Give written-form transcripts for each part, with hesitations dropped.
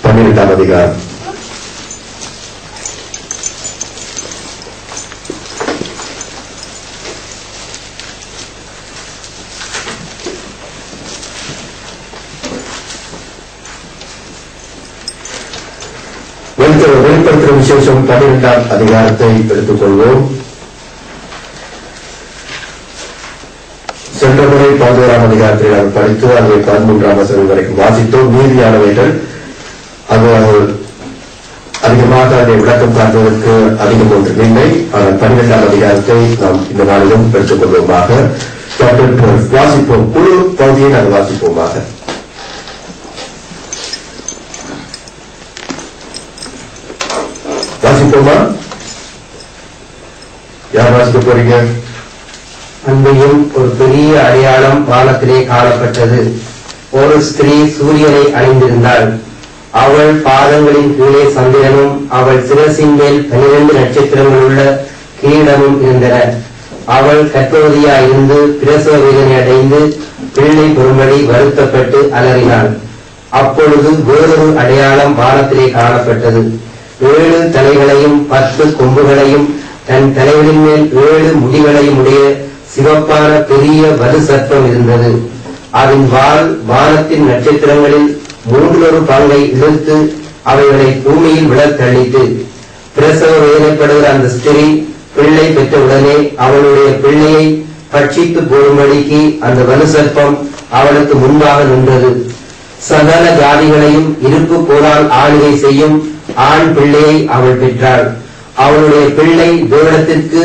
12ஆம் அதிகாரம். வெளிப்படுத்தும் விசேஷம் 12ஆம் அதிகாரத்தை எடுத்துக் கொள்வோம். சென்ற முறை 11ஆம் அதிகாரத்தை நாம் படித்து அதை 13ஆம் வசனம் வரைக்கும் வாசித்தோம். மீதியானவைகள் அது அதிகமாக அதை விளக்கம் காட்டுவதற்கு அதிகம் ஒன்றுமில்லை. ஆனால் 12ஆம் அதிகாரத்தை நாம் இந்த நாளிலும் எடுத்துக் கொள்வோமாக. வாசிப்போம், முழு பகுதியை நாம் வாசிப்போமாக. வாசிப்போமா? யார் வாசிக்க போறீங்க? அன்றையும் ஒரு பெரிய அடையாளம் வானத்திலே காணப்பட்டது. ஒரு ஸ்திரீ சூரியனை அணிந்திருந்தாள். அவள் பாதங்களின் கீழே சந்திரனும் அவள் சிரசின் மேல் 12 நட்சத்திரங்கள் உள்ள கிரீடமும் இருந்தன. அவள் கர்ப்பவதியாயிருந்து பிரசவ வேதனை அடைந்து பிள்ளை பெறும்படி வருத்தப்பட்டு அலறினாள். அப்பொழுது வேறொரு அடையாளம் வானத்திலே காணப்பட்டது. 7 தலைகளையும் 10 கொம்புகளையும் தன் தலைகளின் மேல் 7 முடிகளையும் உடைய சிவப்பான பெரிய வலு சர்ப்பம் இருந்தது. அதன் வால் வானத்தின் நட்சத்திரங்களில் 3 பங்கை இழுத்து அவைகளை பூமியில் விழத் தள்ளிட்டு, பிரசவ வேதனைப்படுகிற அந்த ஸ்திரீ பிள்ளை பெற்றவுடனே அவளுடைய பிள்ளையை பட்சித்து போடும்படிக்கு அந்த வலு சர்ப்பம் அவளுக்கு முன்பாக நின்றது. சகல ஜாதிகளையும் இருப்பு போலால் ஆளுகை செய்யும் ஆண் பிள்ளையை அவள் பெற்றாள். அவளுடைய பிள்ளை தேவனத்திற்கு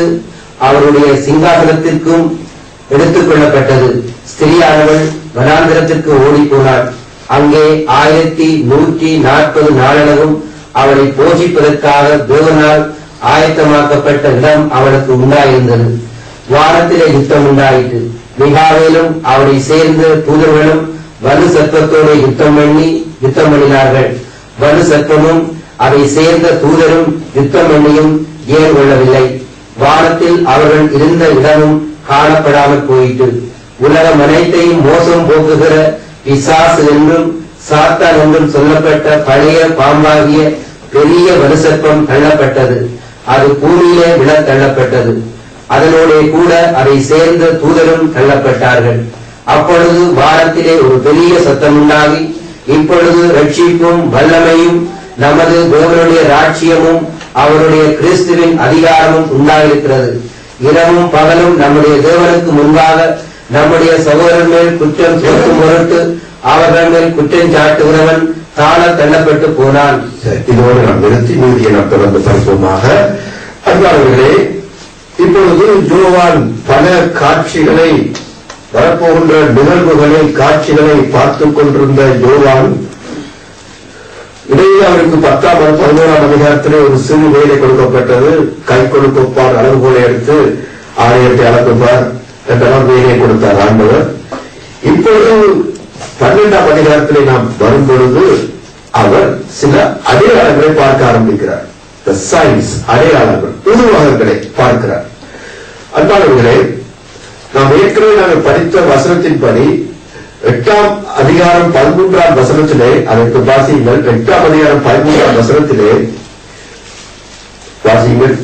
அவருடைய சிங்காசனத்திற்கும் எடுத்துக் கொள்ளப்பட்டது. ஸ்திரீயானவள் வனாந்திரத்திற்கு ஓடி போனாள். அங்கே 1140 நாளளவும் அவளை போஷிப்பதற்காக தேவனால் ஆயத்தமாக்கப்பட்ட இடம் அவளுக்கு உண்டாயிருந்தது. வானத்திலே யுத்தம் உண்டாயிற்று. மிகாவேலும் அவளை சேர்ந்த தூதர்களும் வலு சர்ப்பத்தோடு யுத்தம் பண்ணினார்கள். வலு சர்ப்பமும் அதை சேர்ந்த தூதரும் யுத்தம் பண்ணியும் ஏன் கொள்ளவில்லை. வானத்தில் அவர்கள் இருந்த இடமும் காணப்படாமல் போயிற்று. உலகம் அனைத்தையும் மோசம் போக்குகிற பிசாசு என்றும் சாத்தான் என்றும் சொல்லப்பட்ட பழைய பாம்பாகிய பெரிய வலு சர்ப்பம் தள்ளப்பட்டது. அது பூமியிலே விழ தள்ளப்பட்டது. அதனோட கூட அதை சேர்ந்த தூதரும் தள்ளப்பட்டார்கள். அப்பொழுது வானத்திலே ஒரு பெரிய சத்தம் உண்டாகி, இப்பொழுது ரட்சிப்பும் வல்லமையும் நமது தேவனுடைய ராட்சியமும் அவருடைய கிறிஸ்துவின் அதிகாரமும் உண்டாயிருக்கிறது. இரவும் பகலும் நம்முடைய தேவனுக்கு முன்பாக நம்முடைய சகோதரர் மேல் குற்றம் சுமத்தும் பொருட்டு அவர்கள் மேல் குற்றம் சாட்டுகிறவன் தாழ தள்ளப்பட்டு போனான். இதோடு நாம் நிறுத்தி மீதியை நாம் தொடர்ந்து படிப்போமாக. அன்பானவர்களே, இப்பொழுது யோவான் பல காட்சிகளை, வரப்போகின்ற நிகழ்வுகளை, காட்சிகளை பார்த்துக் கொண்டிருந்த யோவான் இடையே அவருக்கு 10ஆம் 11ஆம் அதிகாரத்திலே ஒரு சிறு வேலை கொடுக்கப்பட்டது. கை கொடுப்பார், அளவுகோலை எடுத்து ஆலயத்தை அளக்குவார் என்றெல்லாம் வேலையை கொடுத்தார் ஆண்டவர். இப்பொழுது 12ஆம் அதிகாரத்திலே நாம் வரும்பொழுது அவர் சில அடையாளங்களை பார்க்க ஆரம்பிக்கிறார். அடையாளங்கள், உருவகங்களை பார்க்கிறார். அன்பானவர்களே, நாம் ஏற்கனவே நாங்கள் படித்த வசனத்தின்படி 8ஆம் அதிகாரம் 13ஆம் வசனத்திலே, அதற்கு வாசியுங்கள். 8ஆம் அதிகாரம் 13ஆம் வசனத்திலே வாசியுங்கள்.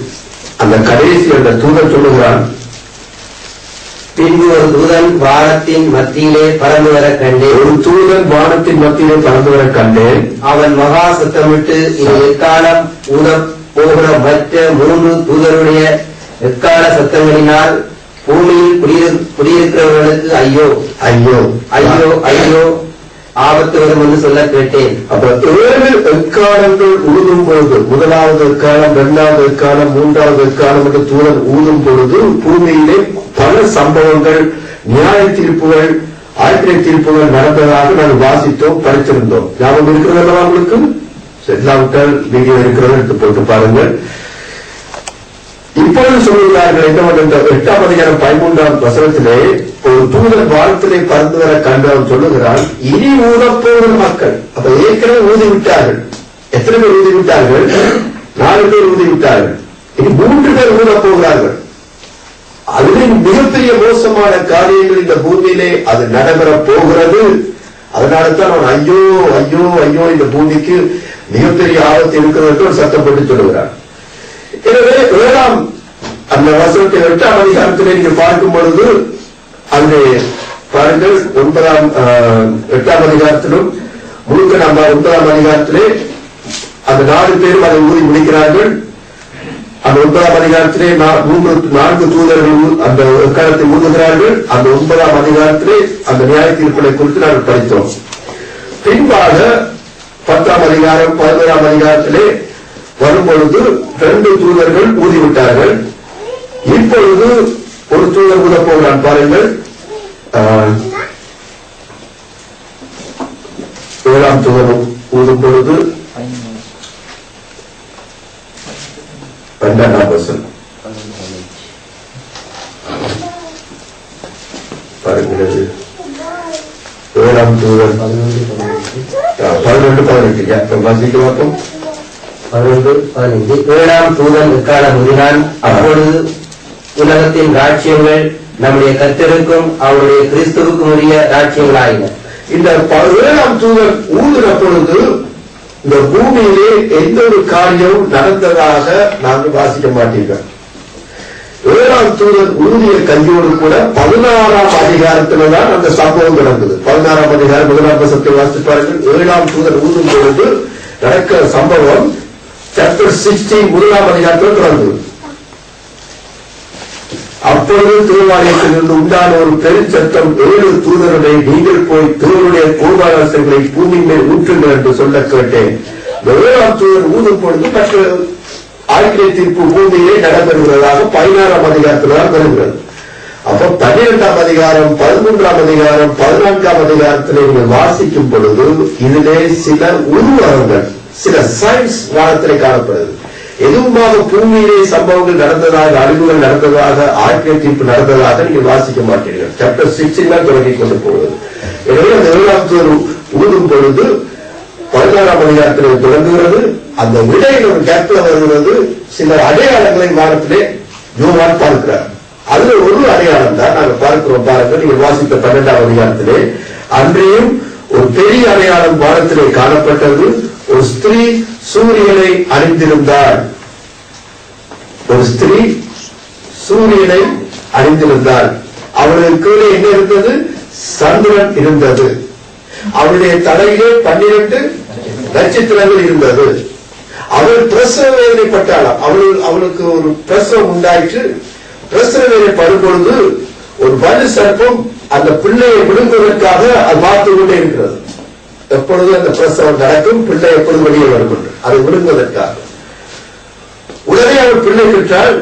அந்த கடைசி அந்த தூதன் சொல்லுகிறான், பின்பு ஒரு தூதன் வானத்தின் மத்தியிலே பறந்து வர கண்டேன். ஒரு தூதன் வானத்தின் மத்தியிலே பறந்து வர கண்டேன். அவன் மகா சத்தமிட்டு, இது எக்காலம் ஊதப் போகிற மற்ற 3 தூதருடைய எக்கால சத்தங்களினால் பூமியில் குடியிருக்கிறவர்களுக்கு ஐயோ ஐயோ ஐயோ ஐயோ ஆபத்து வரும் என்று சொல்ல கேட்டேன். அப்ப 7 எக்காலங்கள் ஊதும் பொழுது, முதலாவது எக்காலம், 2வது எக்காலம், 3வது எக்காலம் என்று தூதன் ஊதும் பொழுது பூமியிலே பல சம்பவங்கள், நியாய தீர்ப்புகள், ஆழ்த்திரை தீர்ப்புகள் நடந்ததாக நாங்கள் வாசித்தோம், படித்திருந்தோம். ஞாபகம் இருக்கிறது உங்களுக்கு? இல்லாவிட்டால் வீடியோ இருக்கிறது, எடுத்து போட்டு பாருங்கள். இப்பொழுது சொல்லுகிறார்கள் என்ன? 8ஆம் அதிகாரம் 13ஆம் வசனத்திலே ஒரு தூதன் வானத்திலே பறந்து வர கண்டவன் சொல்லுகிறான், இனி ஊதப்போகிற மக்கள். அப்ப ஏற்கனவே ஊதிவிட்டார்கள். எத்தனை பேர் ஊதிவிட்டார்கள்? 4 பேர் ஊதிவிட்டார்கள். இனி 3 பேர் ஊதப் போகிறார்கள். அதில் மிகப்பெரிய மோசமான காரியங்கள் இந்த பூமியிலே அது நடைபெற போகிறது. அதனாலதான் அவன் ஐயோ ஐயோ ஐயோ இந்த பூமிக்கு மிகப்பெரிய ஆபத்து இருக்கிறது என்று ஒரு சத்தம் போட்டு சொல்லுகிறான். எனவே 7ஆம் அந்த வசனத்தை 8ஆம் அதிகாரத்திலே நீங்க பார்க்கும் பொழுது அங்கே பாருங்கள் 8ஆம் அதிகாரத்திலும் முழுக்க நம்ம 9ஆம் அதிகாரத்திலே அந்த 4 பேரும் அதை ஊறி முடிக்கிறார்கள். அந்த 9ஆம் அதிகாரத்திலே 4 தூதர்கள் அந்த எக்காலத்தை ஊதுகிறார்கள். அந்த 9ஆம் அதிகாரத்திலே அந்த நியாய தீர்ப்புகளை குறித்து நாங்கள் படித்தோம். பின்பாக 10ஆம் அதிகாரம் 11ஆம் அதிகாரத்திலே வரும்பொழுது 2 தூதர்கள் ஊதிவிட்டார்கள். இப்பொழுது ஒரு தூதர் ஊத போகிறான். பாருங்கள் 7ஆம் தூதர் ஊதும் பொழுது 12ஆம் வசனம் பாருங்கள். 7ஆம் தூதர் 11-18 வாசிக்க பார்ப்போம். 11-15 7ஆம் தூதன் எக்காலம் ஊதினான். அப்பொழுது உலகத்தின் ராஜ்யங்கள் நம்முடைய கர்த்தருக்கும் அவருடைய கிறிஸ்துவுக்கும் உரிய ராஜ்யங்களாயின. இந்த 7ஆம் தூதன் ஊதின பொழுது இந்த பூமியிலே எந்த ஒரு காரியம் நடந்ததாக நாங்கள் வாசிக்க மாட்டீர்கள். 7ஆம் தூதன் ஊதிய கையோடு கூட 16ஆம் அதிகாரத்தில்தான் அந்த சம்பவம் நடந்தது. 16ஆம் அதிகாரம் 1ஆம் வசனத்தை வாசித்து பாருங்கள். 7ஆம் தூதன் ஊதும் பொழுது நடக்கிற சம்பவம் சாப்டர் 16 1ஆம் அதிகாரத்தில் தொடர்ந்தது. அப்பொழுது திருவாலயத்திலிருந்து உண்டான ஒரு பெருஞ்சத்தம் 7 தூதருடைய நீங்கள் போய் தேவனுடைய கோபாலசங்களை பூமி மேல் ஊற்றுங்கள் என்று சொல்ல கேட்டேன். 7ஆம் தூதர் ஊதும் பொழுது மற்ற ஆக்கிரை தீர்ப்பு பூமியிலே நடைபெறுகிறதாக 16ஆம் அதிகாரத்தில் தான் வருகிறது. அப்ப 12ஆம் அதிகாரம் 13ஆம் அதிகாரம் 14ஆம் அதிகாரத்திலே நீங்கள் வாசிக்கும் பொழுது இதிலே சில உருவகங்கள் சில சயின்ஸ் வானத்திலே காணப்படுது. எதுவுமாக பூமியிலே சம்பவங்கள் நடந்ததாக அழிவுகள் நடந்ததாக ஆக்கிரை தீர்ப்பு நடந்ததாக நீங்கள் வாசிக்க மாட்டீர்கள். சாப்டர் 16 தான் தொடங்கி கொண்டு போவது. எனவே அந்த 7ஆம் தூதர் ஊதும் பொழுது 16ஆம் அதிகாரத்தில் தொடங்குகிறது. அந்த இடையில் ஒரு கேப்ல வருகிறது. சில அடையாளங்களை வானத்திலே யோவான் பார்க்கிறார். அதுல ஒரு அடையாளம் தான் நாங்கள் பார்க்கிறோம். பாருங்கள், நீங்கள் வாசித்த 12ஆம் அதிகாரத்திலே அன்றையும் ஒரு பெரிய அடையாளம் வானத்திலே காணப்பட்டது. ஒரு ஸ்திரீ சூரியனை அணிந்திருந்தாள். ஒரு ஸ்திரீ சூரியனை அணிந்திருந்தாள். அவளுக்கு கீழே என்ன இருந்தது? சந்திரன் இருந்தது. அவளுடைய தலையிலே 12 நட்சத்திரங்கள் இருந்தது. அவள் பிரசவ வேதனைப்பட்டாளாம். அவளுக்கு ஒரு பிரசவம் உண்டாயிற்று. பிரசவ வேதனை படும்பொழுது ஒரு வலு சர்ப்பம் அந்த பிள்ளையை விழுங்குவதற்காக அது பார்த்து கொண்டே இருக்கிறது. எப்பொழுது அந்த பிரசவம் நடக்கும், பிள்ளை எப்பொழுது வெளியே வரும் அதை விழுங்குவதற்காக. உடனே அவள் பிள்ளை பெற்றால்,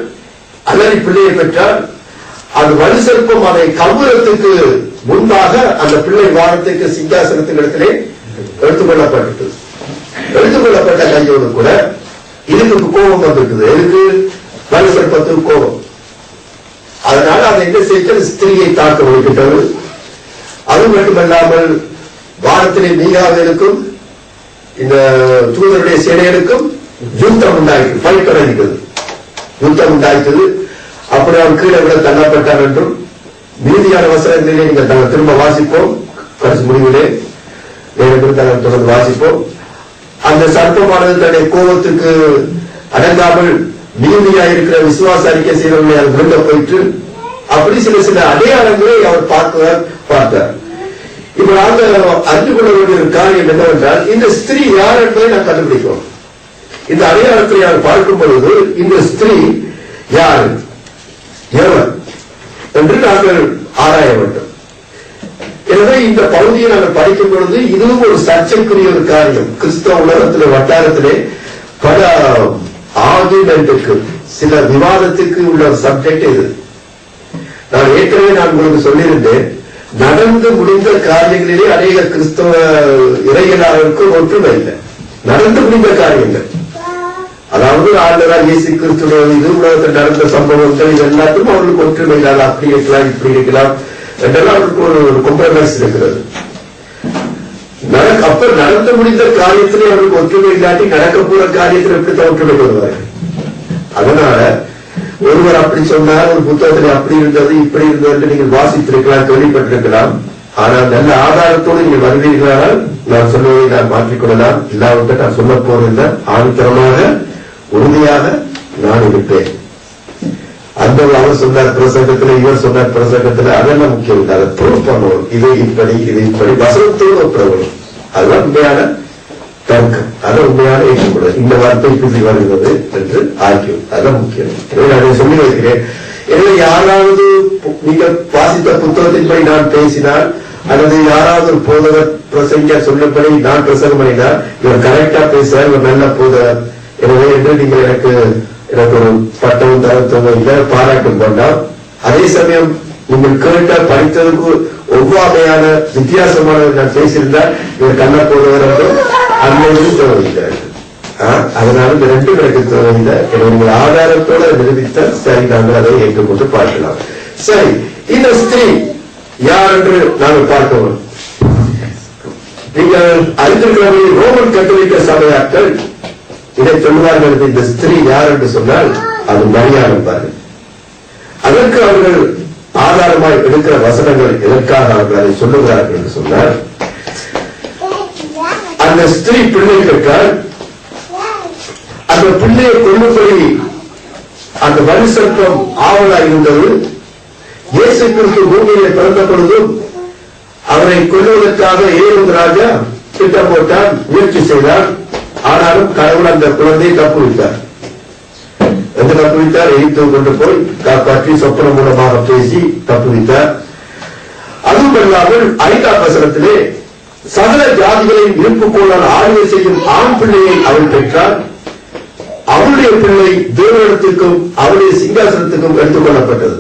அல்லது பிள்ளையை பெற்றால், அது வலு சர்ப்பம் அதை கவுரத்துக்கு முன்பாக அந்த பிள்ளை வாரத்துக்கு சிங்காசனத்தின் இடத்திலே எடுத்துக்கொள்ளப்பட்டது. எடுத்துக்கொள்ளப்பட்ட கையோடு கூட இதுக்கு கோபம் வந்திருக்குது. எதுக்கு? வலு சர்ப்பத்துக்கு கோபம். அதனால அதை என்ன செய்ய ஸ்திரீயை தாக்க வைக்கின்றது. அது மட்டுமல்லாமல் வானத்திலே மீகாவேலுக்கும் இந்த தூதருடைய சேனைகளுக்கும் யுத்தம் உண்டாயிற்று. ஃபைட் தொடங்கியது. யுத்தம் உண்டாயிற்றது. அப்படி அவர் கீழே விட தள்ளப்பட்டார் என்றும் மீதியான வசனங்களிலே நீங்கள் நாங்கள் திரும்ப வாசிப்போம். கடைசி முடிவிலே நேரத்தில் நாங்கள் தொடர்ந்து வாசிப்போம். அந்த சர்ப்பமானது தன்னுடைய கோபத்துக்கு அடங்காமல் நீதியாயிருக்கிற விசுவாச அறிக்கை செய்தவர்களை அது விரும்ப போயிட்டு அப்படி சில அடையாளங்களை அவர் பார்த்தார். இப்ப நாங்கள் அறிந்து கொள்ள வேண்டிய ஒரு காரியம் என்னவென்றால், இந்த ஸ்திரீ யார் என்பதை நான் கண்டுபிடிக்கிறோம். இந்த அடையாளத்தை அவர் பார்க்கும் பொழுது இந்த ஸ்திரீ யார், எவர் என்று நாங்கள் ஆராய வேண்டும். எனவே இந்த பகுதியை நாங்கள் படிக்கும் பொழுது இதுவும் ஒரு சர்ச்சைக்குரிய ஒரு காரியம். கிறிஸ்தவ உலகத்திலே வட்டாரத்திலே பல ஆர்குமெண்ட்டுக்கு சில விவாதத்துக்கு உள்ள சப்ஜெக்ட் இது. நான் ஏற்கனவே நான் உங்களுக்கு சொல்லியிருந்தேன், நடந்து முடிந்த காரியங்களிலே அநேக கிறிஸ்தவ இறையலாளருக்கு ஒற்றுமை இல்லை. நடந்து முடிந்த காரியங்கள், அதாவது ஆண்டவராக இயேசு கிறிஸ்துவ இது உலகத்தில் நடந்த சம்பவங்கள் இது எல்லாத்துக்கும் அவர்களுக்கு ஒற்றுமை இல்லாத, அப்படி இருக்கலாம் இப்படி இருக்கலாம் என்றெல்லாம் அவருக்கு ஒரு காம்ப்ரமைஸ் இருக்கிறது. அப்ப நடந்து முடிந்த காரியத்திலே அவருக்கு ஒற்றுமை இல்லாட்டி நடக்க போற காரியத்தில் எப்படித்தான் ஒற்றுமை வருவார்கள். அதனால ஒருவர் அப்படி சொன்னார், ஒரு புத்தகத்தில் அப்படி இருந்தது இப்படி இருந்தது என்று நீங்கள் வாசித்திருக்கலாம், கேள்விப்பட்டிருக்கலாம். ஆனால் நல்ல ஆதாரத்தோடு நீங்கள் வருவீர்களானால் நான் சொல்வதை நான் மாற்றிக்கொள்ளலாம். இல்லாவிட்டால் நான் சொல்ல போறதில்லை. ஆணித்தரமாக உறுதியாக நான் இருப்பேன். அந்த அவர் சொன்னார் பிரசங்கத்தில், இவர் சொன்னார் பிரசங்கத்தில், அதெல்லாம் முக்கியம் இல்லை. அதை ப்ரூவ் பண்ணுவோம். இது இப்படி வசனத்தோடு ஒப்புறவரும். அதுதான் உண்மையான தர்க்கம். அதை உண்மையான ஏற்றுக்கொள்வது. இந்த வார்த்தை இப்படி வருகிறது என்று ஆக்கியும் அதுதான் முக்கியம். எனவே நான் சொல்லி வைக்கிறேன். எனவே யாராவது நீங்கள் வாசித்த புத்தகத்தின்படி நான் பேசினால் அல்லது யாராவது ஒரு போதகர் பிரசங்க சொல்லும்படி நான் பிரசங்கம் பண்ணினால் இவர் கரெக்டா பேசுறார், இவர் நல்ல போதகர் எனவே என்று நீங்கள் எனக்கு ஒரு பட்டமும் தரத்தவங்க இல்லை பாராட்டும் கொண்டால், அதே சமயம் நீங்கள் கேட்ட படித்ததுக்கு ஒவ்வாமையான வித்தியாசமான நான் பேசியிருந்தால் இவர் கண்ண போதவர் என்றும் அன்னையும் தேவையில்லை. அதனால இந்த ரெண்டு எனக்கு தேவையில்லை. நீங்கள் ஆதாரத்தோட நிரூபித்தால் சரி, நாங்கள் அதை ஏற்றுக்கொண்டு பார்க்கலாம். சரி, இந்த ஸ்திரீ யார் என்று நாங்கள் பார்க்கணும். நீங்கள் அறிந்திருக்கிறவர்கள் ரோமன் கத்தோலிக்க சபையாக்கள் இதை சொல்லுவார்கள். இந்த ஸ்திரீ யார் என்று சொன்னால் அது மரியாள் என்பார்கள். அதற்கு அவர்கள் ஆதாரமாய் எடுக்கிற வசனங்கள் எதற்காக அவர்கள் அதை சொல்லுகிறார்கள் என்று சொன்னால், அந்த ஸ்திரீ பிள்ளை கேட்டால் அந்த பிள்ளையை கொள்ளும்படி அந்த வலுசர்க்கம் ஆவலாக இருந்தது. இயேசு கிறிஸ்து பூமியிலே பிறந்த பொழுதும் அவரை கொல்லுவதற்காக ஏழும் ராஜா திட்டம் போட்டான், முயற்சி செய்தார். ஆனாலும் கடவுள் அந்த குழந்தையை தப்புவித்தார். எந்த தப்புவித்தார்? எகிப்து கொண்டு போய் காப்பாற்றி சொப்பனம் மூலமாக பேசி தப்புவித்தார். அதுவும் இல்லாமல் 5ஆம் வசனத்திலே சகல ஜாதிகளின் இருப்புக்கோளால் ஆளுகை செய்யும் ஆண் பிள்ளையை அவள் பெற்றார். அவளுடைய பிள்ளை தேவனிடத்திற்கும் அவருடைய சிங்காசனத்துக்கும் எடுத்துக் கொள்ளப்பட்டது.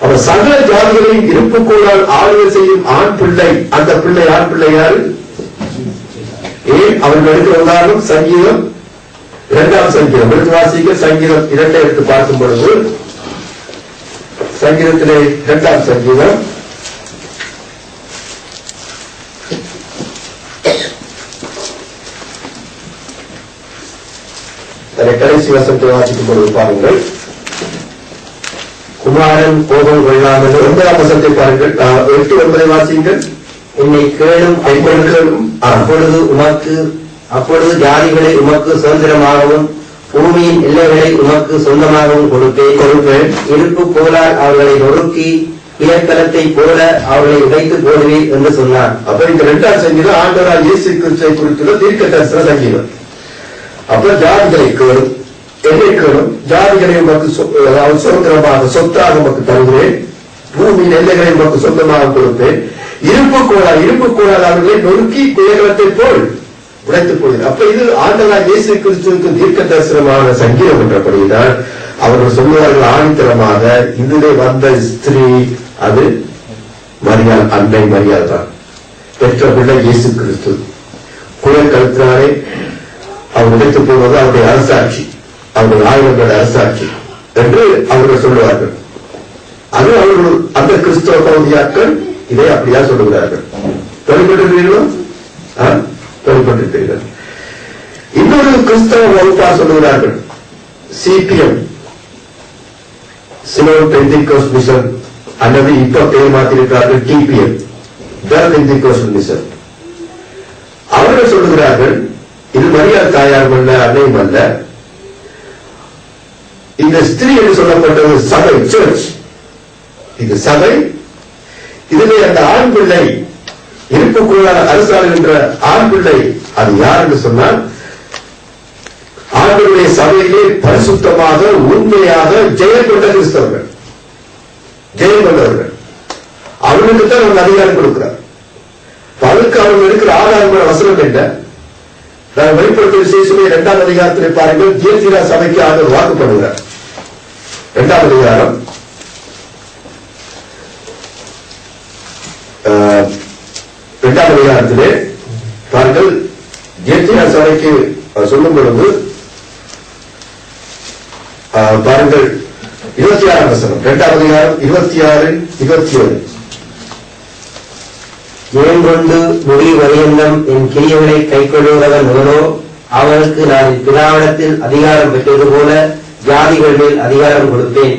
அவர் சகல ஜாதிகளையும் இருப்புக்கோளால் ஆளுகை செய்யும் ஆண் பிள்ளை. அந்த பிள்ளை ஆண் பிள்ளை யாரு? ஏன் அவர்கள் எடுக்கிற உதாரணம் சங்கீதம் 2ஆம் சங்கீதம் எடுத்து வாசிக்க. சங்கீதம் 2 எடுத்து பார்க்கும் பொழுது சங்கீதத்திலே 2ஆம் சங்கீதம் கடைசி வசனத்தை வாசிக்கும் பொழுது பாருங்கள். குமாரன் கோபம் கொள்ளாமல் 9ஆம் வசனத்தை பாருங்கள். 8, 9 வாசியுங்கள். என்னை கேளும் அப்பொழுது ஜாதிகளை உமக்கு சுதந்திரமாகவும் பூமியின் எல்லைகளை உமக்கு சொந்தமாகவும் கொடுப்பேன். இருப்பு போலால் அவர்களை நொறுக்கி உயர்தலத்தை போல அவர்களை உடைத்து போடுவேன் என்று சொன்னார். அப்ப இந்த 2ஆம் சங்கீதம் ஆண்டவராகிய இயேசு கிறிஸ்துவை குறித்துள்ள தீர்க்க தரிசன சங்கீதம். அப்ப ஜாதிகளை கேளும், என்னை கேளும், ஜாதிகளை உமக்கு சுதந்திரமாக சொத்தாக உமக்கு தருகிறேன், பூமியின் எல்லைகளை உமக்கு சொந்தமாக கொடுப்பேன். இருப்பு கோளால் அவர்களை நொறுக்கி குயகலத்தை போல் உடைத்துப் போகிறார். அப்ப இது ஆண்டவராகிய இயேசு கிறிஸ்துவுக்கு தீர்க்க தரிசனமான சங்கீதம் என்றபடிதான் அவர்கள் சொல்லுவார்கள் ஆணித்தரமாக, இதிலே வந்த ஸ்திரீ அது மரியாள், அன்னை மரியாள் தான். பெற்ற பிள்ளை இயேசு கிறிஸ்து. குயல் கழுத்தினாலே அவர் உடைத்து போவது அவருடைய அரசாட்சி, அவருடைய ஆயுதங்களுடைய அரசாட்சி என்று அவர்கள் சொல்லுவார்கள். அது அவர்கள் அந்த கிறிஸ்தவ பகுதியாக்கள் இதை அப்படியா சொல்லுகிறார்கள். வெளிப்பட்டிருக்கிறீர்களோ? வெளிப்பட்டிருக்கிறீர்கள். இன்னொரு கிறிஸ்தவ வகுப்பா சொல்லுகிறார்கள். சிபிஎம், சிலோன் பெந்திகோஸ்ட் மிஷன், அல்லது இப்ப பெயர் மாற்றிருக்கிறார்கள் டிபிஎம், பெந்திகோஸ்ட் மிஷன். அவர்கள் சொல்லுகிறார்கள் இது மரியாள் தாயாரும் அல்ல, அன்னையும் அல்ல. இந்த ஸ்திரீ என்று சொல்லப்பட்டது சபை, சர்ச். இது சபை. இதிலே அந்த ஆண் பிள்ளை இருப்புக்குள்ளான அரசாளுகின்ற ஆண் பிள்ளை அது யார் என்று சொன்னால், ஆண்களுடைய சபையிலே பரிசுத்தமாக உண்மையாக ஜெயம் கொண்ட கிறிஸ்தவர்கள், ஜெயம் கொண்டவர்கள். அவர்களுக்கு தான் அவங்க அதிகாரம் கொடுக்கிறார். அதுக்கு அவங்க எடுக்கிற ஆதாரமான வசனம் என்ன? நான் வெளிப்படுத்திய விசேஷமே 2ஆம் அதிகாரத்திலே பாருங்கள். தியத்தீரா சபைக்கு ஆண்டவர் வாக்குப்படுகிறார். 2ஆம் அதிகாரம் 2ஆம் அதிகாரத்திலே பாருங்கள். தியத்தீரா சபைக்கு சொல்லும் பொழுது பாருங்கள் 26ஆம் வசனம், 2ஆம் அதிகாரம் 26, 27. ஏன் கொண்டு முடி வரியந்தம் என் கிரியைகளை கைக்கொள்ளுகிறவன் எவனோ அவனுக்கு நான் பிதாவிடத்தில் அதிகாரம் பெற்றது போல ஜாதிகள் மேல் அதிகாரம் கொடுப்பேன்.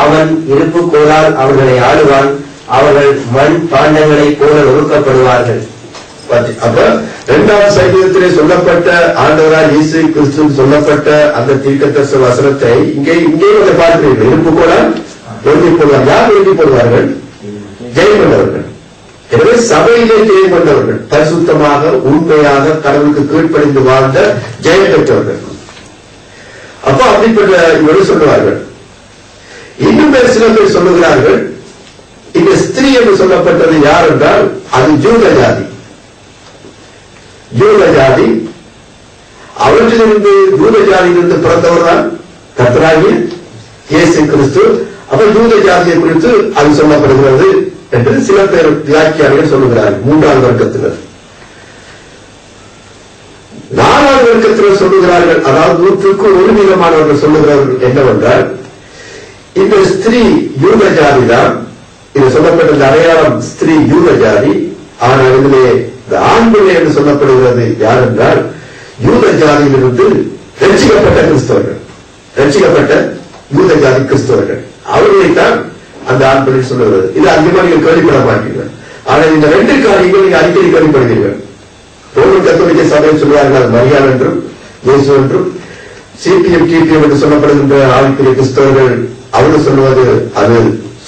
அவன் இருப்பு கோலால் அவர்களை ஆளுவான். அவர்கள் மண் பாண்டங்களைப் போல ஒடுக்கப்படுவார்கள். அப்ப இரண்டாவது சங்கீதத்திலே சொல்லப்பட்ட ஆண்டவராய் இயேசு கிறிஸ்து சொல்லப்பட்ட அந்த தீர்க்கதரிசன வசனத்தை இங்கே பார்க்கிறீர்கள். இருப்பு கூட எழுதி போடுவார். யார் எழுதி போடுவார்கள்? ஜெயம் கொண்டவர்கள். எனவே சபையிலே ஜெயம் கொண்டவர்கள், பரிசுத்தமாக உண்மையாக கடவுளுக்கு கீழ்ப்படிந்து வாழ்ந்த ஜெயம் பெற்றவர்கள். அப்ப அப்படிப்பட்ட இவர்கள் சொல்லுவார்கள். இன்னும் சில பேர் சொல்லுகிறார்கள், இந்த ஸ்திரீ என்று சொல்லப்பட்டது யார் என்றால் அது யூத ஜாதி. யூத ஜாதி, அவற்றிலிருந்து யூத ஜாதியிலிருந்து பிறந்தவர் தான் கர்த்தராகிய இயேசு கிறிஸ்து. அப்ப யூத ஜாதியை குறித்து அது சொல்லப்படுகிறது என்று சில பேர் வியாக்கியானிகள் சொல்லுகிறார்கள். மூன்றாவது வர்க்கத்தினர். நாலாவது வர்க்கத்தினர் சொல்லுகிறார்கள், அதாவது 100% சொல்லுகிறார்கள் என்னவென்றால், இந்த ஸ்திரீ யூத ஜாதி தான். இது சொல்லப்பட்ட அடையாளம் ஸ்திரீ யூத ஜாதி. ஆனால் இதிலே இந்த ஆண் பிள்ளை என்று சொல்லப்படுகிறது யார் என்றால் யூத ஜாதியிலிருந்து ரட்சிக்கப்பட்ட கிறிஸ்தவர்கள், ரட்சிக்கப்பட்ட யூத ஜாதி கிறிஸ்தவர்கள். அவர்களைத்தான் அந்த ஆண் பிள்ளை சொல்லுகிறது. இது அதிகமாக நீங்கள் கேள்விப்பட மாட்டீர்கள். ஆனால் இந்த ரெண்டு காரியங்கள் நீங்க அடிக்கடி கேள்விப்படுவீர்கள். ரோமன் கத்தோலிக்க சபையில் சொல்வார்கள் மரியாள் என்றும் இயேசு என்றும். சிபிஎம் டிபிஎம் என்று சொல்லப்படுகின்ற ஆவிக்குரிய கிறிஸ்தவர்கள் அவர்கள் சொல்வது அது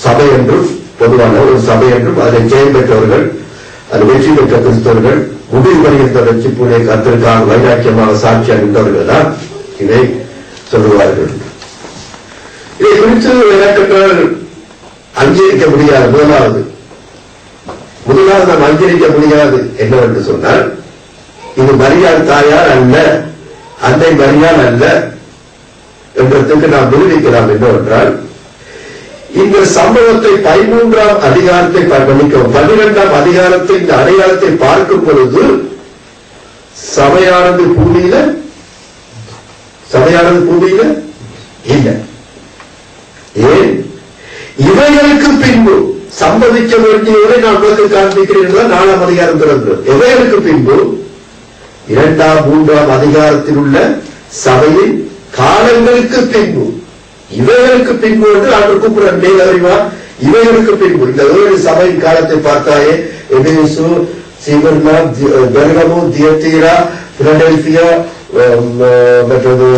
சபை என்றும், பொதுவான ஒரு சபை என்றும், அதை ஜெயம் பெற்றவர்கள், அது வெற்றி பெற்ற கிறிஸ்தவர்கள், முடிவு வருகின்ற ரட்சிப்புடைய கர்த்தருக்காக வைராக்கியமாக சாட்சி அளித்தவர்கள் தான் இதை சொல்லுவார்கள். இதை குறித்து இலக்கங்கள் அங்கீகரிக்க முடியாது. முதலாவது நாம் அங்கீகரிக்க முடியாது என்னவென்று சொன்னால், இது மரியாள் தாயார் அல்ல, அன்னை மரியாள் அல்ல என்றதுக்கு நாம் நிரூபிக்கலாம். என்னவென்றால், இந்த சம்பவத்தை 13ஆம் அதிகாரத்தை மன்னிக்கவும் 12ஆம் அதிகாரத்தை இந்த அடையாளத்தை பார்க்கும் பொழுது சபையானது பூமியில இல்லை. ஏன்? இவைகளுக்கு பின்பு சம்பவிக்க வேண்டியவரை நான் உங்களுக்கு காண்பிக்கிறேன். 4ஆம் அதிகாரம் திறந்தது. இவைகளுக்கு பின்பு 2ஆம் 3ஆம் அதிகாரத்தில் உள்ள சபையின் காலங்களுக்கு பின்பு, இவைகளுக்கு பின்பு என்று ஆண்டு கூப்பிடுற அறிவா. இவைகளுக்கு பின்பு இந்த ஏழு சபையின் காலத்தை பார்த்தாயே, எபேசு, சீவர்னா, பெர்கமு, தியத்தீரா, பிலடெல்பியா, மற்றது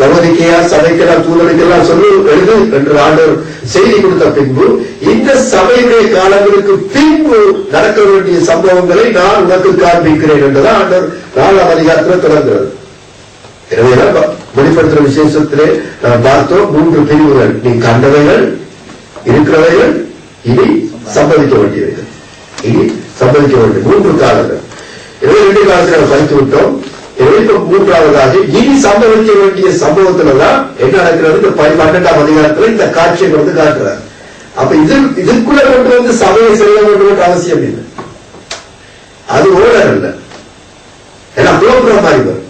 லவோதிக்கேயா சபைக்கெல்லாம் தூதருக்கெல்லாம் சொல்லு எழுது என்று ஆண்டவர் செய்தி கொடுத்த பின்பு, இந்த சபையுடைய காலங்களுக்கு பின்பு நடக்க வேண்டிய சம்பவங்களை நான் உனக்கு காண்பிக்கிறேன் என்றுதான் ஆண்டவர் 4ஆம் அதிகாரத்தில் தொடர்கிறது. எனவே வெளிப்படுத்துற விசேஷத்திலே நாம் பார்த்தோம் 3 பிரிவுகள். நீ கண்டவைகள், இருக்கிறவைகள், இனி சம்பவிக்க வேண்டியவைகள். இனி சம்பவிக்க வேண்டிய 3 காலங்கள். எனவே 2 காலத்தில் நாம் படித்து விட்டோம். எனவே 3ஆவதாக இனி சம்பவிக்க வேண்டிய சம்பவத்துலதான் என்ன நடக்கிறது? இந்த 12ஆம் அதிகாரத்தில் இந்த காட்சியை வந்து காட்டுறார். அப்ப இதுக்குள்ள கொண்டு வந்து சபையை செய்ய வேண்டும் என்ற அவசியம் இல்லை. அது ஓடர் இல்லை, ஏன்னா புலப்புற மாதிரி வரும்.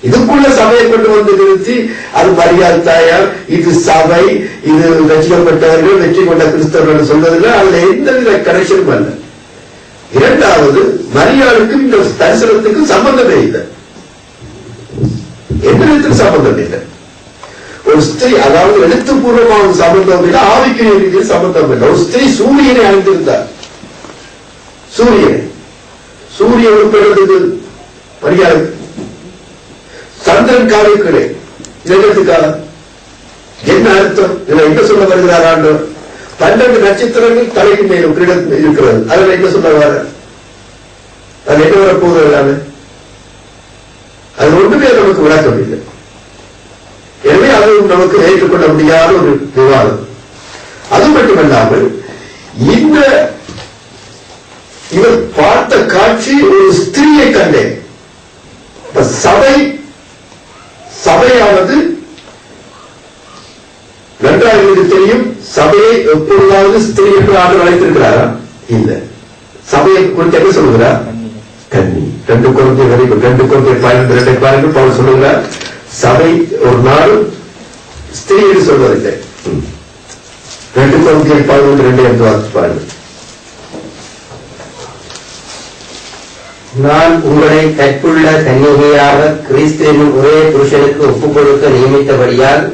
இதுக்குள்ள சபையை கொண்டு வந்து நிறுத்தி அது மரியாள் தாயார், இது சபை, இது ரட்சிக்கப்பட்டவர்கள், வெற்றி கொண்ட கிறிஸ்தவர்கள் சொல்றதுல அதுல எந்தவித கனெக்ஷனும் அல்ல. இரண்டாவது, மரியாளுக்கும் இந்த தரிசனத்துக்கும் சம்பந்தமே இல்லை. எந்த விதத்தில் சம்பந்தம் இல்லை. ஒரு ஸ்திரீ, அதாவது எழுத்துப்பூர்வமான சம்பந்தம் இல்லை, ஆவிக்குரிய ரீதியில் சம்பந்தம் இல்லை. ஒரு ஸ்திரீ சூரியனை அணிந்திருந்தார். சூரிய உட்படுறது மரியாதை. சந்திரன் காலுக்கு காலம் என்ன அர்த்தம்? என்ன சொல்ல வருகிறார் ஆண்டவர்? 12 நட்சத்திரங்கள் தலைக்கு மேலும் இருக்கிறது. அதுல என்ன சொல்ல வர? அது என்ன வரப்போகுது? அது ஒன்றுமே நமக்கு விளக்கம் இல்லை. எனவே அது நமக்கு ஏற்றுக்கொள்ள முடியாத ஒரு விவாதம். அது மட்டுமல்லாமல் இவர் பார்த்த காட்சி ஒரு ஸ்திரீயை கண்டேன். சபையானது நன்றாக எனக்கு தெரியும். சபையை எப்பொழுதாவது ஸ்திரீ என்று ஆண்டு அழைத்திருக்கிறாரா? இல்லை. சபையை குறித்து என்ன சொல்லுகிறார்? கன்னி. 2 Corinthians 12 பவுல் சொல்லுகிறார், சபை ஒரு நாள் ஸ்திரீ என்று சொல்வதில்லை. 2 Corinthians 11:2 என்று பாருங்கள். நான் உங்களை கற்புள்ள கன்னிகையாக கிறிஸ்து என்னும் ஒரே புருஷனுக்கு ஒப்புக் கொடுக்க நியமித்தபடியால்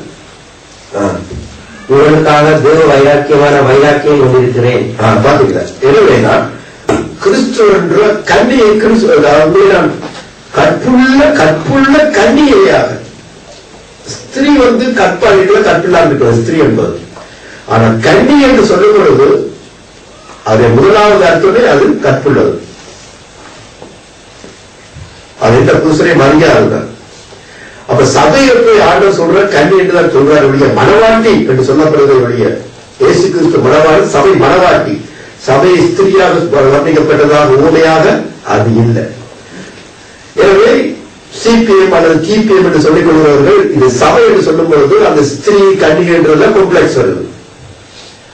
உங்களுக்காக தேவ வைராக்கியமான வைராக்கியம் கொண்டிருக்கிறேன். பாத்தீங்களா? எனவே நான் கிறிஸ்து என்ற கன்னியை கற்புள்ள கன்னியையாக, ஸ்திரீ கற்பாளிகள கற்பில்லாம இருக்கிறது ஸ்திரீ என்பது. ஆனா கன்னி என்று சொல்லும் பொழுது அதை முதலாவது அர்த்தமே அது கற்புள்ளது. அது எந்த புதுசரை மதியாதுதான். அப்ப சபையை போய் ஆண்டவர் சொல்ற கன்னி என்றுதான் சொல்றாரு ஒழிய மனவாட்டி என்று சொல்லப்படுவதை ஒழிய இயேசு கிறிஸ்து மனவாட்டி, சபை மனவாட்டி, சபை ஸ்திரியாக வர்ணிக்கப்பட்டதாக ஊமையாக அது இல்லை. எனவே சிபிஎம் அல்லது கிபிஎம் என்று சொல்லிக் கொள்கிறவர்கள் இது சபை என்று சொல்லும் பொழுது அந்த ஸ்திரீ கன்னி என்றுள்ள காம்ப்ளெக்ஸ் வருது.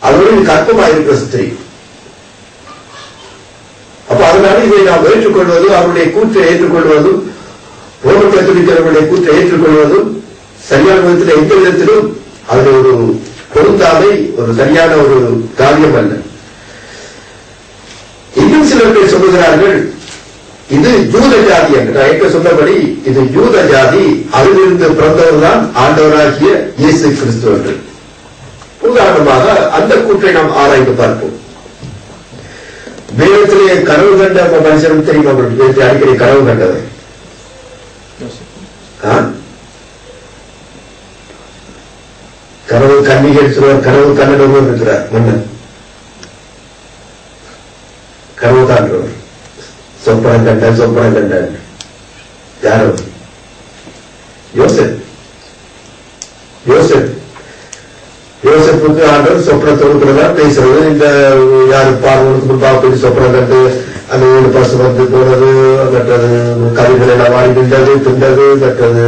அதோடு இது கற்பமாயிருக்கிற ஸ்திரீ. அப்ப அதனால இதை நாம் ஏற்றுக்கொள்வது, அவருடைய கூற்றை ஏற்றுக்கொள்வதும், ரோம கத்தோலிக்கர்களுடைய கூற்றை ஏற்றுக்கொள்வதும் சரியான விதத்தில் எந்த விதத்திலும் அது ஒரு பொருந்தாமை, ஒரு சரியான ஒரு காரியம் அல்ல. இன்னும் சிலர் பேர் சொல்லுகிறார்கள் இது யூத ஜாதி என்று. நான் சொன்னபடி இது யூத ஜாதி, அதிலிருந்து பிறந்தவர் தான் ஆண்டவராகிய இயேசு கிறிஸ்து என்று. உதாரணமாக அந்த கூற்றை நாம் ஆராய்ந்து பார்ப்போம். வேதத்திலே கனவு கண்ட மனுஷனும் தெரியும். அவர்களுக்கு அடிக்கடி கனவு கண்டது கனவு கன்னிகள் சொல்வார். கனவு கண்ணடமும் இருக்கிறார் மன்னன், கனவு காண்றவர். சொப்பனம் கண்ட யாரோ யோசப்புக்கு ஆண்டவர் சொப்பனத்தோடு பேசுறது. இந்த யாரு பார்வனுக்கு முன்பாக சொப்பனம் கண்டு அந்த 7 பசு போனது, மற்றது கவிகள் எல்லாம் வாங்கி திண்டது மற்றது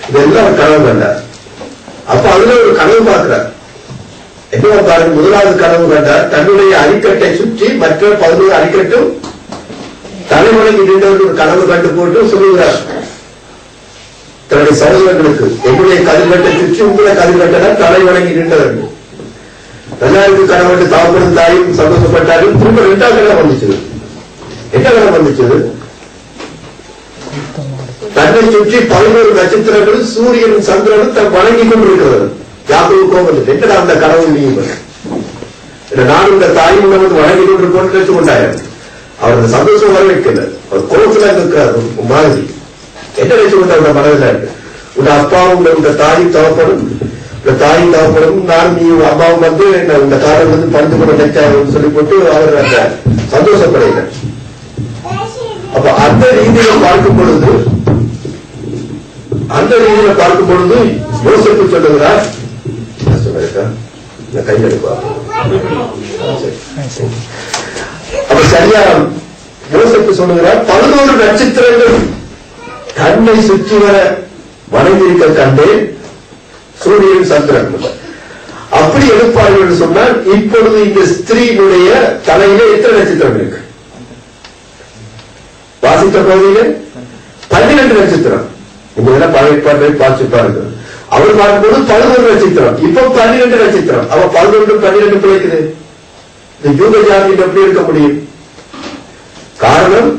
இதெல்லாம் கனவு கண்டார். அப்ப அதுல ஒரு கனவு பார்க்கிறார். என்ன பாருங்க, முதலாவது கனவு கண்டார், தன்னுடைய அடிக்கட்டை சுற்றி மற்ற 11 அடிக்கட்டும் தலைமுறைக்கு நின்றவர் ஒரு கனவு கண்டு போட்டு சொல்லுகிறார் தன்னுடைய சகோதரர்களுக்கு, என்னுடைய கதிர்கட்டை சுற்றி உங்களை கதிர்கட்டன தலை வணங்கி நின்றவர்கள். எல்லாருக்கு கனவு தாப்படும் தாயும் சந்தோஷப்பட்டாலும் திரும்ப 2வது கனவு வந்துச்சு. என்ன கனவு வந்துச்சு? தன்னை சுற்றி 11 நட்சத்திரங்களும் சூரியனும் சந்திரனும் தன் வணங்கி கொண்டிருக்கிறது. யாக்கோபு கோபம் என்ன அந்த கனவு நீங்க நானும் இந்த தாயும் வணங்கி கொண்டு நினைச்சு கொண்டாயிரம். அவருக்கு சந்தோஷம் வர வைக்கல, அவர் கோபத்துல இருக்கிறார் மாதிரி. என்ன நினைச்சு கொண்டார் மனதில் இருக்கு? உங்க அப்பாவும் உங்க தாயும் தவப்படும், இந்த தாயும் தவப்படும், நானும் நீ அம்மாவும் இந்த காலம் படுத்து கொண்டு நினைச்சாருன்னு சொல்லி போட்டு அவர் அந்த சந்தோஷப்படையில. அப்ப அந்த ரீதியில பார்க்கும் பொழுது யோசிப்பு சொல்லுகிறார். கையில் எடுப்பார். அப்ப சரியா யோசிப்பு சொல்லுகிறார், 11 நட்சத்திரங்கள் தன்னை சுற்றி வர வணங்கியிருக்க கண்டேன், சூரியன் சந்திரன். அப்படி எடுப்பார்கள் என்று சொன்னால் இப்பொழுது இந்த ஸ்திரீனுடைய தலையில எத்தனை நட்சத்திரம் இருக்கு? வாசித்த பகுதியில 12 நட்சத்திரம். இதெல்லாம் பழைய பார்த்து பாருங்க. அவர் பார்க்கும்போது 11 நட்சத்திரம், இப்ப 12 நட்சத்திரம். அவ 11 12 பிழைக்குது. இந்த யூத ஜாதியில் எப்படி இருக்க முடியும்? காரணம்,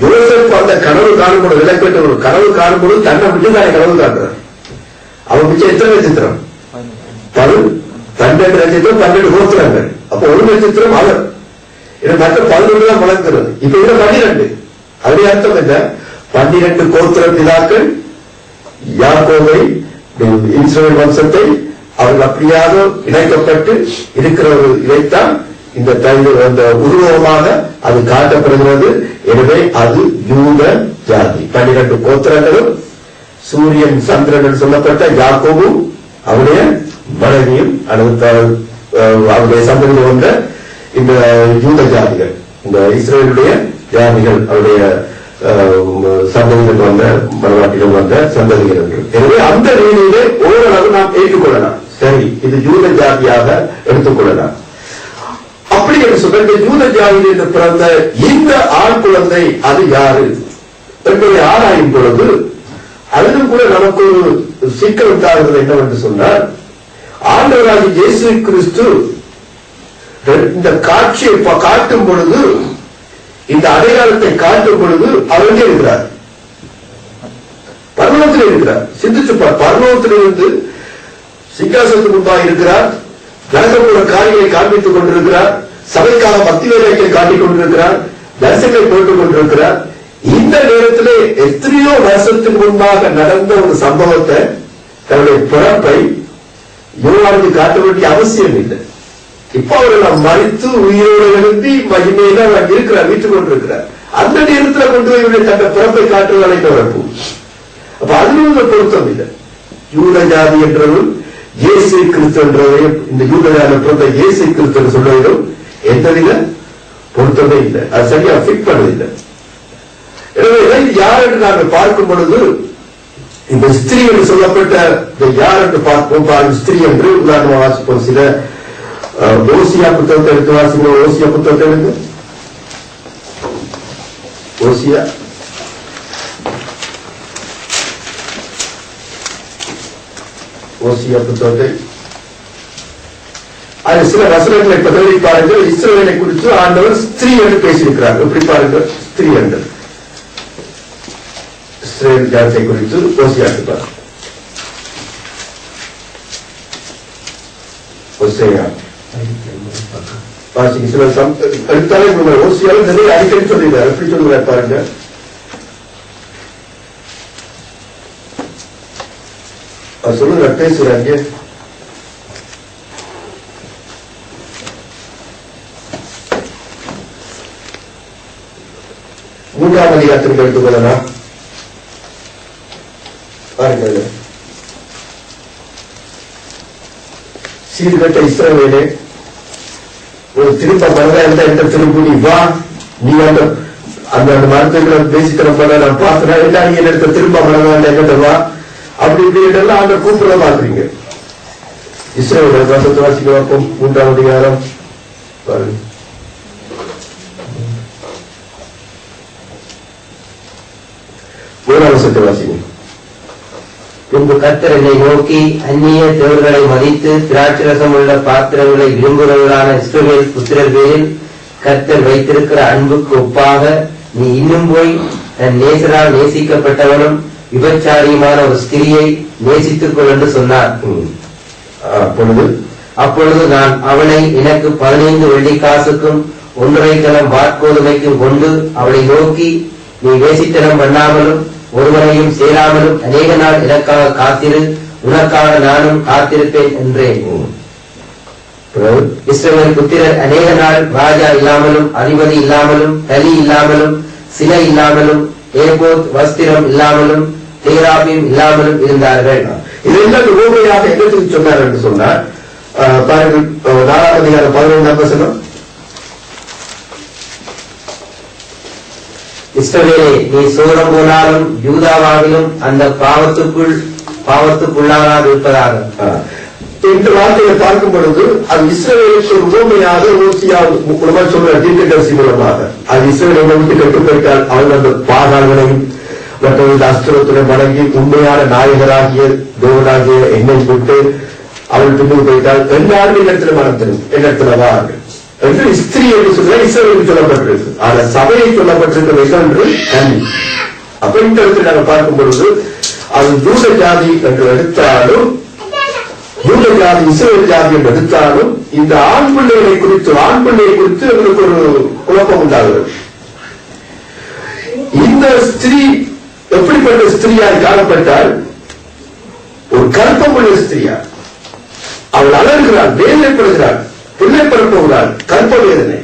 யோசேப்பு அந்த கனவு காணும்போது, விளக்கப்பட்ட ஒரு கனவு காணும்போது தன்னை விட்டுதான் கனவு காண்றார். அவன் மிச்சம் எத்தனை நட்சத்திரம்? 12 நட்சத்திரம், 12 கோத்திரங்கள். அப்ப ஒரு நட்சத்திரம் அவர். மற்ற 11 தான் வளர்க்கிறது. இப்ப இதுல 12. அதே அர்த்தம் என்ன? 12 கோத்திர பிதாக்கள் யாக்கோபை, இஸ்ரவேல் வம்சத்தை அவர்கள் அப்படியாக இணைக்கப்பட்டு இருக்கிற ஒரு இதைத்தான் இந்த உருவமாக அது காட்டப்படுகிறது. எனவே அது யூத ஜாதி. 12 கோத்திரங்களும் சூரியன் சந்திரன் சொல்லப்பட்ட யாக்கோபும் அவருடைய மனைவியும் அவருடைய சந்ததியில் வந்த இந்த யூத ஜாதிகள், இந்த இஸ்ரேலுடைய ஜாதிகள், அவருடைய சந்ததிகள் வந்த மனவாட்டிகள் வந்த சந்ததிகள் என்று. எனவே அந்த ரீதியிலே ஓரளவு நாம் ஏற்றுக்கொள்ளலாம். சரி, இது யூத ஜாதியாக எடுத்துக்கொள்ளலாம். அப்படி என்று சொல்ற இந்த யூத ஜாதியில் பிறந்த இந்த ஆண் குழந்தை அது யாரு என்பதை ஆராயும் பொழுது அதிலும் கூட நமக்கு ஒரு சிக்கல் உண்டாகிறது. என்னவென்று சொன்னால், ஆண்டவராகிய இயேசு கிறிஸ்து இந்த காட்சியை காட்டும் பொழுது, இந்த அடையாளத்தை காட்டும் பொழுது அவர் இருக்கிறார், பரலோகத்தில் இருக்கிறார். சிந்திச்சு பரலோகத்திலிருந்து சிங்காசனத்துக்கு முன்பாக இருக்கிறார், நடக்கக்கூட காரியங்களை காண்பித்துக் கொண்டிருக்கிறார், சபைக்காக பக்தி வேலைகளை காட்டிக் கொண்டிருக்கிறார், தரிசனங்களை போட்டுக் கொண்டிருக்கிறார். இந்த நேரத்திலே எத்தனையோ வருஷத்துக்கு முன்பாக நடந்த ஒரு சம்பவத்தை, தன்னுடைய பிறப்பை யோவானுக்கு காட்ட வேண்டிய அவசியம் இல்லை. இப்ப அவர்கள் மறித்து உயிரோடு எழுந்தி மகிமையில இருக்கிறார், வீட்டுக் கொண்டிருக்கிறார். அந்த நேரத்தில் கொண்டு போய் தன்னை பிறப்பை காட்டுவதை பிறப்பு. அப்ப அதில் பொருத்தம் இல்லை. யூத ஜாதி என்றதும் இயேசு கிறிஸ்து என்றதையும், இந்த யூத ஜாதி பிறந்த இயேசு கிறிஸ்து சொல்வதிலும் எந்தவித பொருத்தமே இல்லை. அது சரியா ஃபிட் பண்ணதில்லை. எனவே யார் என்று நாங்கள் பார்க்கும் பொழுது, இந்த ஸ்திரீ என்று சொல்லப்பட்ட யார் என்று பார்ப்போம். ஸ்திரீ என்று உதாரணமாக வாசிப்போம். சில ஓசியா புத்தகத்தை எடுத்து வாசிப்போம். ஓசியா புத்தகத்தை எடுத்து ஓசியா புத்தகத்தை அது சில வசனங்களை பதவி பாருங்கள். இஸ்ரவேலை குறித்து ஆண்டவர் ஸ்திரீ என்று பேசியிருக்கிறார். எப்படி பாருங்கள், ஸ்திரீ என்று இஸ்ரவேல் ஜாதியை குறித்து ஓசியாக்கு பாருங்கள். ஓசியா வாசிங்க. சில எடுத்தாலே ஓசியாலும் நிறைய அடிக்கடி சொல்லிடுறார். எப்படி சொல்லுவார் பாருங்க. சொல்லுங்க, பேசுறாங்க. மூன்றாம் அதிகாரத்திற்கு எடுத்துக்கொள்ளலாம். பாருங்க, சீர்கட்ட இஸ்ரவேலே, ஒரு திரும்ப மனதா என்ற திரும்ப நீ வா, நீ அந்த மருத்துவங்களை பேசித்தனம் பண்ண நான் பார்த்தேன், எல்லா நீங்க எடுத்த திரும்ப மனதா என்கிட்ட வா, அப்படி இப்படி எல்லாம் அந்த கூப்பிட பாக்குறீங்க. இஸ்ரவேல் வசத்தை வாசிக்க பார்ப்போம். மூன்றாம் அதிகாரம் பாருங்க. மூணாம் வசத்தை வாசிங்க. பின்பு கர்த்தர் என்னை நோக்கி, அந்நிய தேவர்களை மதித்து திராட்சரசம் உள்ள பாத்திரங்களை விரும்புகிறவர்களான இஸ்ரவேல் புத்திரர் பேரில் கர்த்தர் வைத்திருக்கிற அன்புக்கு ஒப்பாக நீ இன்னும் போய் தன் நேசரால் நேசிக்கப்பட்டவனும் விபச்சாரியுமான ஒரு ஸ்திரியை நேசித்துக் கொள் என்று சொன்னார். அப்பொழுது நான் அவளை எனக்கு 15 வெள்ளிக்காசுக்கும் 1.5 கலம் வாற்கோதுமைக்கும் கொண்டு அவளை நோக்கி, நீ வேசித்தனம் பண்ணாமலும் ஒருவரையும் சேராமலும் அநேக நாள் எனக்காக காத்திரு, உனக்காக நானும் காத்திருப்பேன் என்றேன். இஸ்ரவேல் புத்திரர் அநேக நாள் ராஜா இல்லாமலும் அதிபதி இல்லாமலும் தலி இல்லாமலும் சிலை இல்லாமலும் ஏபோத் வஸ்திரம் இல்லாமலும் தேராபியம் இல்லாமலும் இருந்தார்கள். இதெல்லாம் உண்மையாக எங்களுக்கு சொன்னார் என்று சொன்னார். பாருங்கள், 4ஆம் அதிகாரம் 11ஆம் வசனம். இஸ்ரவேலே, நீ சோரம் போனாலும் யூதாவாகிலும் அந்த பாவத்துக்குள்ளானால் இருப்பதாக. இந்த வார்த்தையை பார்க்கும் பொழுது அது இஸ்ரவேலுக்கு ஒரு உண்மையாக ஓசியா மூலமா சொல்ற தீர்க்கதரிசி மூலமாக அது இஸ்ரவேலை விட்டு கட்டுப்பட்டால் அவர்கள் அந்த பாகால்களையும் மற்றவர்கள் அஸ்திரத்துடன் வணங்கி உண்மையான நாயகராகிய தேவனாகிய என்னை விட்டு அவள் பின்னுக்கு போயிட்டால் எல்லாருமே இடத்துல மனம் தரும், இடத்துல வார்கள் என்று ஸ்திரீ என்று சொல்ல இஸ்ரவேலுக்கு சொல்லப்பட்டிருக்கு. ஆனால் சபையை சொல்லப்பட்டிருக்கிறது என்று கல்வி. அப்ப இந்த இடத்துல நாங்கள் பார்க்கும் பொழுது அது யூத ஜாதி என்று எடுத்தாலும், யூத ஜாதி இஸ்ரவேல் ஜாதி என்று எடுத்தாலும், இந்த ஆண் பிள்ளையை குறித்து எங்களுக்கு ஒரு குழப்பம் உண்டாகிறது. இந்த ஸ்திரீ எப்படிப்பட்ட ஸ்திரீயாய் காணப்பட்டால், ஒரு கற்பமுள்ள ஸ்திரீயா, அவள் அலறுகிறாள், வேதனைப்படுகிறாள், பிள்ளை பிறப்புகிறாள், கற்ப வேதனை.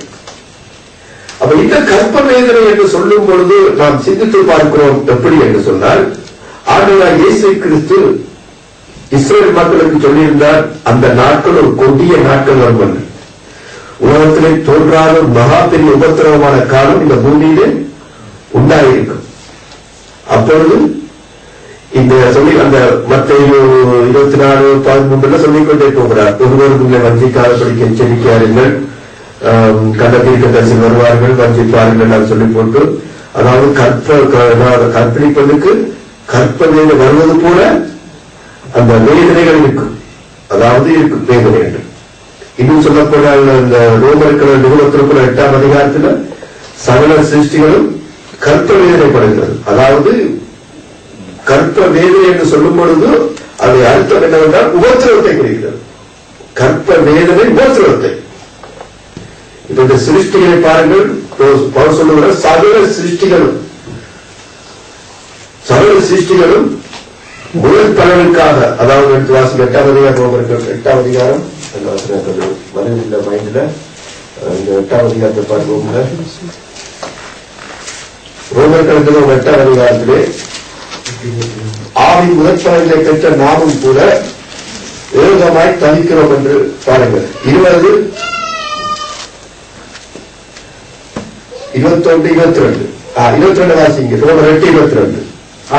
அப்ப இந்த கற்ப வேதனை என்று சொல்லும் பொழுது நாம் சிந்தித்து பார்க்கிறோம். எப்படி என்று சொன்னால், ஆண்டவராகிய இயேசு கிறிஸ்து இஸ்ரவேல் மக்களுக்கு சொல்லியிருந்தார், அந்த நாட்கள் ஒரு கொடிய நாட்கள் வரும் என்று. உலகத்திலே தோன்றாத மகா பெரிய உபத்திரவமான காலம் இந்த பூமியிலே உண்டாயிருக்கும். அப்பொழுது இந்த சொல்லி அந்த மத்தேயு 24:13 சொல்லிக்கொண்டே போகிறார். ஒருவருக்குள்ளே வஞ்சிக்காதபடிக்கு எச்சரிக்கையாருங்கள், கண்ட தீர்க்கதரிசி வருவார்கள், வஞ்சிப்பார்கள் சொல்லி போட்டு, அதாவது கற்பழிப்பதற்கு கற்பனை வருவது போல அந்த வேதனைகள் இருக்கும். அதாவது இருக்கும் வேதனை என்று. இன்னும் சொல்லப்போனால் இந்த ரோமர்கள் நிறுவனத்திற்குள்ள 8ஆம் அதிகாரத்தில் சகல சிருஷ்டிகளும் கற்ப வேதனைப்படுகிறது. அதாவது கற்ப வேதனை என்று சொல்லும் பொழுது அதை அர்த்தம் என்னவென்றால் உபத்திரவத்தை குறிக்கிறது. கற்ப வேதனை உபத்திரவத்தை. இப்ப இந்த சிருஷ்டிகளை பாருங்கள், பவுல் சொல்லுகிற சகல சிருஷ்டிகளும் முதல் பலனுக்காக, அதாவது எடுத்து வாசி 8ஆம் அதிகாரம் 8ஆம் அதிகாரம் மனதில் மைண்ட்ல இந்த 8ஆம் அதிகாரத்தை பார்ப்போம்ல. ரோமர் கணக்கில் 8ஆம் அதிகாரத்திலே ஆவி முதற் பலனை பெற்ற நாமும் கூட ஏகமாய் தவிக்கிறோம் என்று பாருங்கள். 20, 21, 22 22 வாசிங்க. ரோமர் 8:22.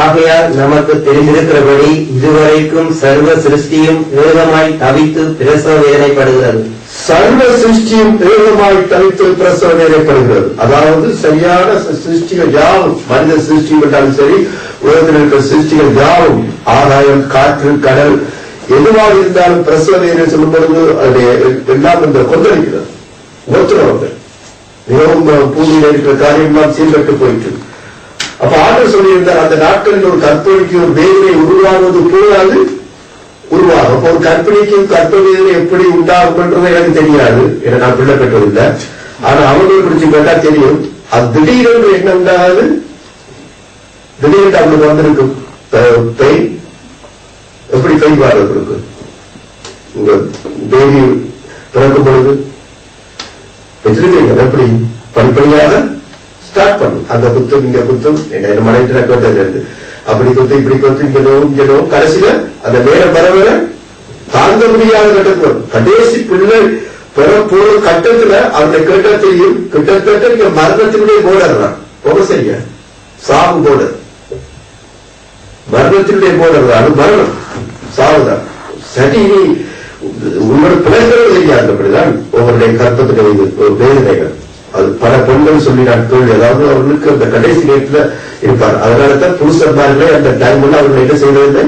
ஆகையால் நமக்கு தெரிந்திருக்கிறபடி இதுவரைக்கும் சர்வ சிருஷ்டியும் ஏகமாய் தவித்து பிரசவ வேதனைப்படுகிறது. சர்வ சிருஷ்டியும் ஏகமாய் தவித்து பிரசவ வேதனைப்படுகிறது. அதாவது சரியான சிருஷ்டிகள் யாவும், மனித சிருஷ்டி என்றாலும் சரி, உலகத்தில் இருக்கிற சிருஷ்டிகள் யாவும், ஆகாயம், காற்று, கடல், எதுவாக இருந்தாலும் பிரசவ வேதனை சொல்லும் பொழுது அது எல்லாம் இந்த கொந்தளிக்கிறது. ஒத்துறவர்கள் மிகவும் பூமியில் இருக்கிற காரியம்லாம் சீர்கட்டு போயிட்டு. அப்ப ஆண்டவர் சொல்லியிருந்தார், அந்த நாட்களில் ஒரு கற்பனைக்கு ஒரு வேதனை உருவாகுவது போதாது உருவாகும். அப்ப ஒரு கற்பனைக்கும் கற்ப வேதனை எப்படி உண்டாகும் என்றது எனக்கு தெரியாது, என நான் பிள்ளை பெற்றதில்லை. ஆனா அவர்கள் குறிச்சு கேட்டா தெரியும். அது திடீரென்று என்ன உண்டாகாது, திடீரென்று அவங்களுக்கு வந்திருக்கும் பெயின். எப்படி பெயின் வாரது இருக்கு உங்க பேபி பிறக்கும் பொழுது வச்சிருக்கீங்க, எப்படி படிப்படியாக ஸ்டார்ட் பண்ணும். அந்த குத்தம் இங்க குத்தம், என்ன மனைவிட்டு கேட்டது, அப்படி குத்து இப்படி குத்து, இங்க நோவும், கடைசியில அந்த நேரம் பரவல தாங்க முடியாத கட்டத்துக்கு வரும். கடைசி பிள்ளை பிறப்போற கட்டத்துல அவனை கேட்டா தெரியும், கிட்டத்தட்ட இங்க மரணத்தினுடைய போடறான். போக சரியா சாவு போட, மரணத்தினுடைய போடுறது அது மரணம், சாவுதான். சரி, உங்களோட பிள்ளைகள் தெரியாது. அப்படிதான் ஒவ்வொருடைய கற்பத்துடைய வேதனைகள். அது பல பெண்கள் சொல்லி நான் கேள்வி, அதாவது அவர்களுக்கு அந்த கடைசி நேரத்துல இருப்பார். அதனாலதான் புருஷன்மார்களே அந்த டைம்ல அவர்கள் என்ன செய்வது,